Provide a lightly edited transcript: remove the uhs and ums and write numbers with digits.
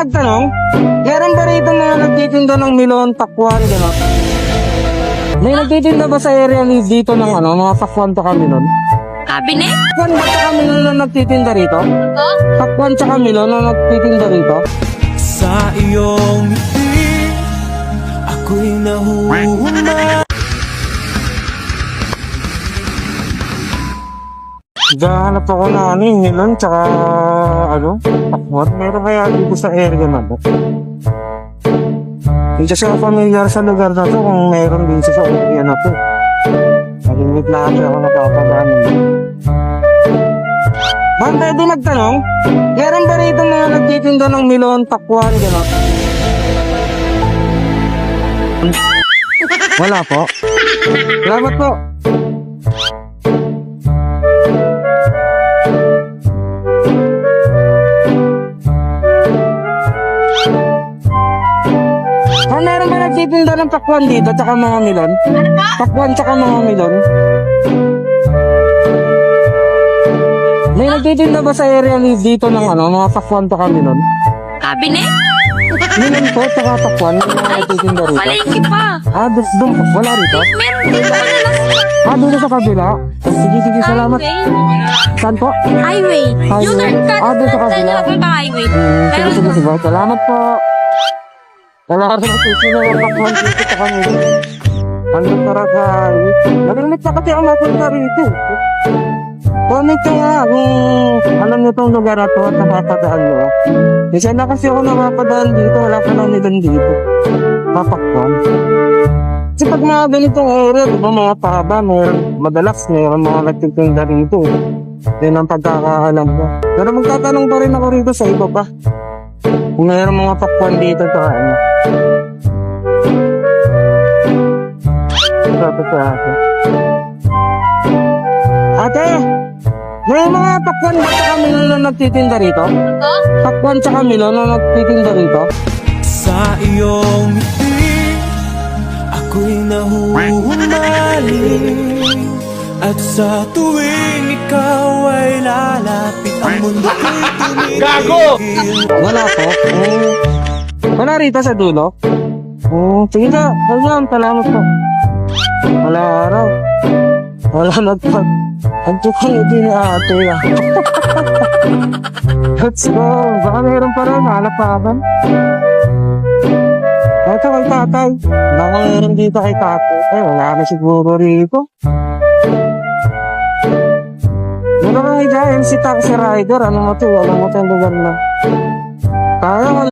Pagtanong, meron ba rito mga nagtitinda ng milon, takwan, gano'n? May nagtitinda ba sa area ni dito ng mga takwan tsaka milon? Cabinet? Takwan ba tsaka milon na nagtitinda rito? Oh? Takwan tsaka milon na nagtitinda rito? Sa iyong ngiti, ako'y nahuhuma. Gahanap ako na milon tsaka takwan. Meron kaya dito sa area na to? Hindi kasi ako familiar sa lugar na to kung meron dito sa area na to. Nalimit na kasi ako napapadaan. Ma'am, pwede magtanong? Meron ba rito mga nagtitinda ng milon, takwan, gano'n? Wala po. Salamat po. Meron ba nagtitinda ng takwan dito tsaka mga milon? Takwan tsaka mga milon? May nagtitinda ba sa area dito ng mga takwan tsaka milon? Cabinet? Milon po tsaka takwan, may mga nagtitinda rito. Palengke pa. Doon po, wala rito? Meron dito ka na lang. Doon sa kabila? Sige, salamat. Saan po? Highway. Highway. Yung turn ka. Doon sa kabila. Papuntang highway. Sige. Salamat po. Wala ka rin ang ng takwan dito tsaka milon. Hanggang tara sa nalilit na kasi ang mapunta rito. Comment ko nga kung alam niyo itong lugar na ito at napapadaan niyo. Isa na kasi ako napapadaan dito, wala ka nang nilan dito. Papakwan. Kasi pag mga ganitong area, diba mga pahaba, madalas mayroon mga nagtitinda rito. Yan ang pagkakaalam ko. Pero magtatanong pa rin ako rito sa iba pa. Kung mayroon mga pakwan dito sa Ate, may mga takwan ba tsaka milon na nagtitinda rito? Oh? Takwan tsaka milon na nagtitinda rito? Sa iyong ngiti, ako'y nahuhumaling. At sa tuwing ikaw ay lalapit, ang mundo ko'y tumigil. Wala po. Wala rito sa dulo? Sige na. Salamat po. Wala araw. Wala nagpag. Ang tukang ito ni ate. Let's go. Baka meron pa rin. Halapaban. Ito kay tatay. Baka meron dito kay tatay. Wala na siguro rito. Wala kang higayin si taxi rider. Ano mo ito? Wala mo ito ang lugar na. Kaya